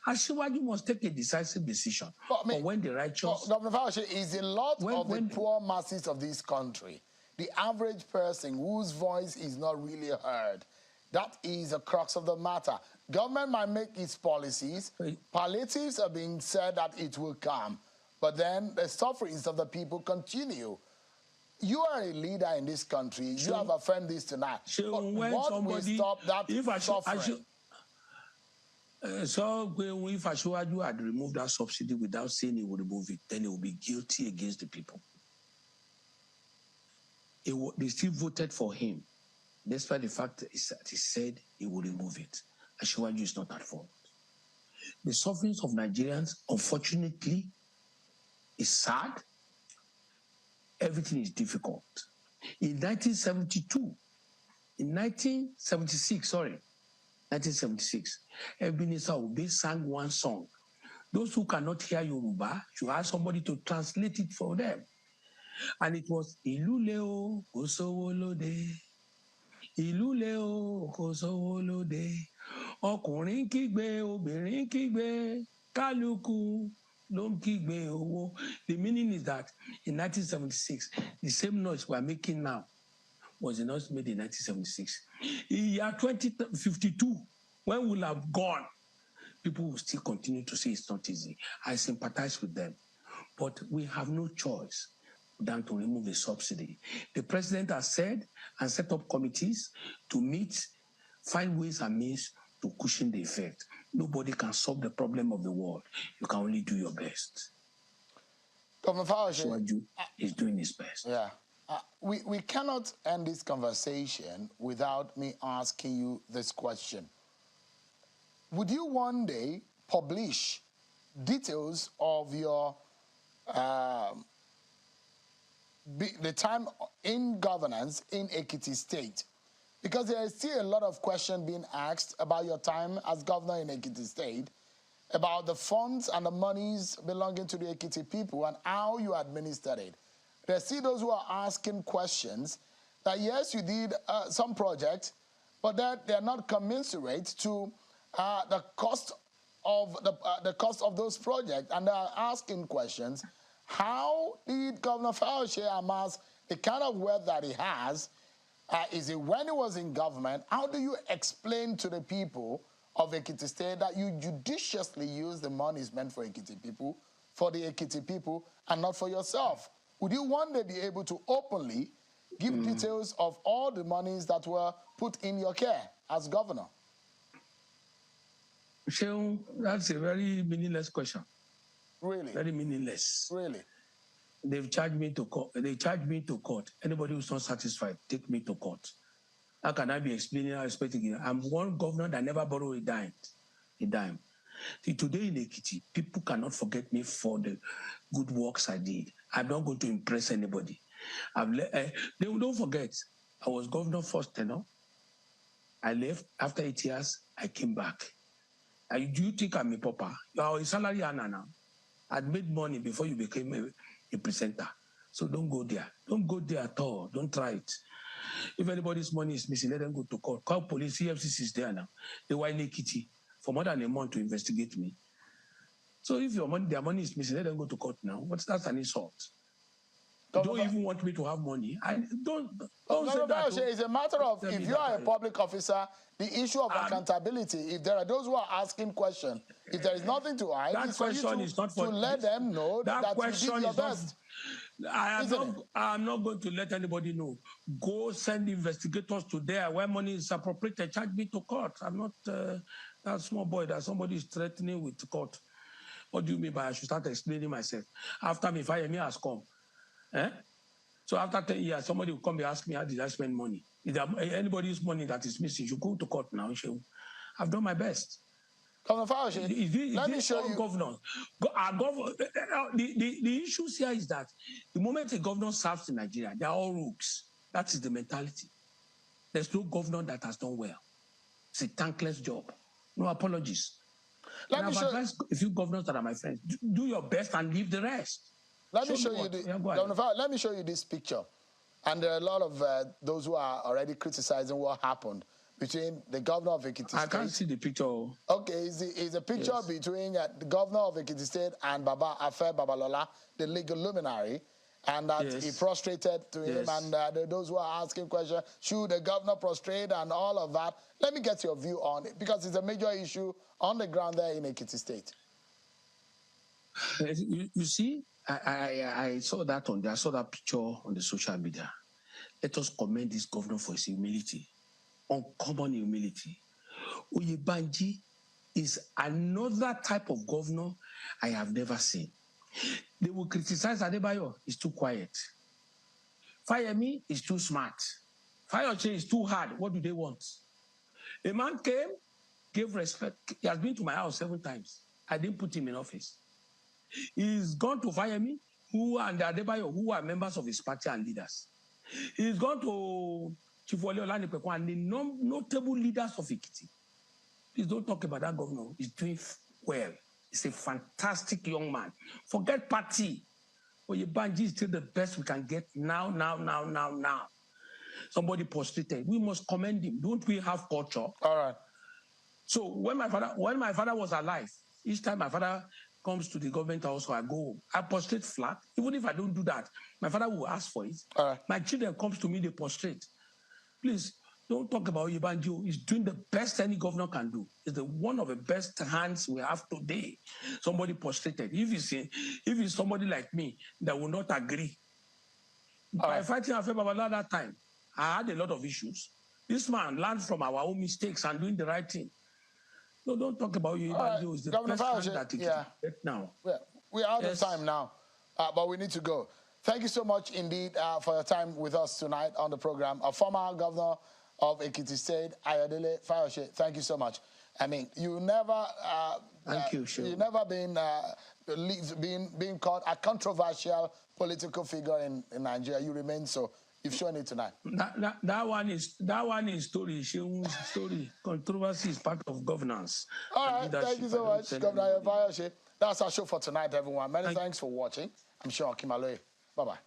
S3: Asiwaju must take a decisive decision. But when the righteous...
S2: Governor Fayose, is a lot of the poor masses of this country, the average person whose voice is not really heard. That is the crux of the matter. Government might make its policies. Palliatives are being said that it will come. But then the sufferings of the people continue. You are a leader in this country. You have affirmed this tonight. But what will stop that suffering?
S3: So if Asiwaju had removed that subsidy without saying he would remove it, then he would be guilty against the people. They still voted for him, despite the fact that he said he would remove it. Asiwaju is not at fault. The sufferings of Nigerians, unfortunately, is sad. Everything is difficult. In 1976, Ebenezer Obey sang one song. Those who cannot hear Yoruba should ask somebody to translate it for them. And it was Iluleo Kosowolode. Iluleo Kosowolode. Ọkùnrin kígbe, obìnrin kígbe, kálukú ló ń kígbe owó. The meaning is that in 1976, the same noise we are making now was the noise made in 1976. In year 2052, when we'll have gone, people will still continue to say it's not easy. I sympathize with them. But we have no choice than to remove the subsidy. The president has said and set up committees to find ways and means to cushion the effect. Nobody can solve the problem of the world. You can only do your best.
S2: Governor Fayose
S3: is doing his best.
S2: Yeah. We cannot end this conversation without me asking you this question. Would you one day publish details of your the time in governance in Ekiti State? Because there is still a lot of questions being asked about your time as governor in Ekiti State, about the funds and the monies belonging to the Ekiti people and how you administered it. There are still those who are asking questions that, yes, you did some projects, but that they are not commensurate to the cost of those projects, and they are asking questions. How did Governor Fayose amass the kind of wealth that he has? Is it when he was in government? How do you explain to the people of Ekiti State that you judiciously use the monies meant for Ekiti people, for the Ekiti people, and not for yourself? Would you one day be able to openly give details of all the monies that were put in your care as governor?
S3: Sheung, that's a very meaningless question.
S2: Really?
S3: Very meaningless.
S2: Really?
S3: They've charged me to court. They charged me to court. Anybody who's not satisfied, take me to court. How can I be explaining how I expect it? I'm one governor that never borrowed a dime. See, today in Ekiti, people cannot forget me for the good works I did. I'm not going to impress anybody. Don't forget, I was governor first tenure. I left after 8 years. I came back. Do you think I'm a pauper? You are a salary earner now. I'd made money before you became a presenter. So don't go there. Don't go there at all. Don't try it. If anybody's money is missing, let them go to court. Call police. EFCC is there now. They were in Ekiti for more than a month to investigate me. So if their money is missing, let them go to court now. That's an insult. You don't even want me to have money. Don't say that.
S2: It's a matter of, if you are a public officer, the issue of accountability. If there are those who are asking questions, if there is nothing to hide, it's for you to let them know that you did your best.
S3: I'm not going to let anybody know. Go send investigators to there where money is appropriated. Charge me to court. I'm not that small boy that somebody is threatening with court. What do you mean by I should start explaining myself? After me, Fayemi has come. So after 10 years, somebody will come and ask me, how did I spend money? If there anybody's money that is missing, you go to court now. I've done my best.
S2: Governor Fayose, let me show you.
S3: Governors. The issues here is that the moment a governor serves in Nigeria, they are all rooks. That is the mentality. There's no governor that has done well. It's a thankless job. No apologies. I've advised a few governors that are my friends. Do your best and leave the rest.
S2: Let me show you this picture. And there are a lot of those who are already criticizing what happened between the governor of Ekiti State.
S3: I can't see the picture.
S2: Okay, it's a picture between the governor of Ekiti State and Baba Afe Babalola, the legal luminary, and that he prostrated to him. And those who are asking questions, should the governor prostrate and all of that? Let me get your view on it, because it's a major issue on the ground there in Ekiti State.
S3: You see, I saw that I saw that picture on the social media. Let us commend this governor for his humility, uncommon humility. Oyebanji is another type of governor I have never seen. They will criticize Adebayo, he's too quiet. Fayemi is too smart. Fayose is too hard. What do they want? A man came, gave respect. He has been to my house 7 times. I didn't put him in office. He's gone to Fayemi, who and Adebayo, who are members of his party and leaders. He's gone to Chief Wale Olanipekun and the notable leaders of Ekiti. Please don't talk about that governor. He's doing well. He's a fantastic young man. Forget party. Oyebanji is still the best we can get now. Somebody prostrated. We must commend him. Don't we have culture?
S2: All right.
S3: So when my father was alive, each time my father comes to the government house, I go home. I prostrate flat. Even if I don't do that, my father will ask for it. My children comes to me, they prostrate. Please, don't talk about Oyebanji. He's doing the best any governor can do. It's one of the best hands we have today. Somebody prostrated. If it's somebody like me that will not agree. By fighting Afe Babalola that time, I had a lot of issues. This man learned from our own mistakes and doing the right thing. No, don't talk about Oyebanji. It's the best hand that he can get now.
S2: We're out of time now, but we need to go. Thank you so much indeed for your time with us tonight on the program. Former Governor of Ekiti State, Ayo Fayose. Thank you so much. I mean, you never,
S3: thank you, sure.
S2: You've never been called a controversial political figure in Nigeria. You remain so. You've shown it tonight.
S3: That one is story. Story. Controversy is part of governance.
S2: All right, thank you so much, Governor Ayo Fayose. That's our show for tonight, everyone. Many thanks for watching. I'm sure Kimaloe. Bye-bye.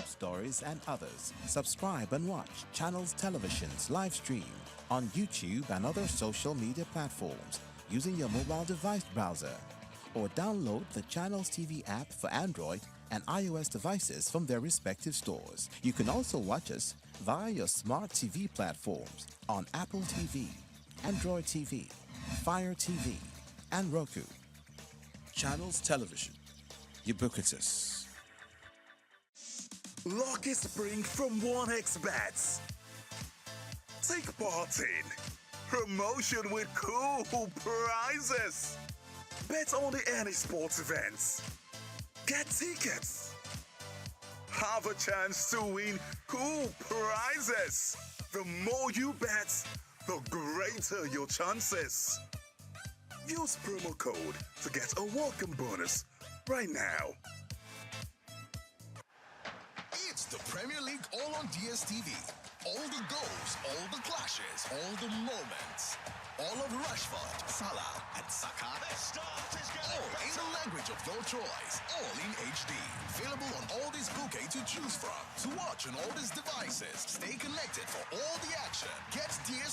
S5: Stories and others. Subscribe and watch Channels Television's live stream on YouTube and other social media platforms using your mobile device browser, or download the Channels TV app for Android and iOS devices from their respective stores. You can also watch us via your smart TV platforms on Apple TV, Android TV, Fire TV, and Roku.
S4: Channels Television. Ubiquitous.
S7: Lucky Spring from 1xBet. Take part in promotion with cool prizes. Bet on any sports events. Get tickets. Have a chance to win cool prizes. The more you bet, the greater your chances. Use promo code to get a welcome bonus right now.
S4: It's the Premier League all on DSTV. All the goals, all the clashes, all the moments. All of Rashford, Salah, and Saka. All in the language of your choice. All in HD. Available on all these bouquets to choose from. To watch on all these devices. Stay connected for all the action. Get DSTV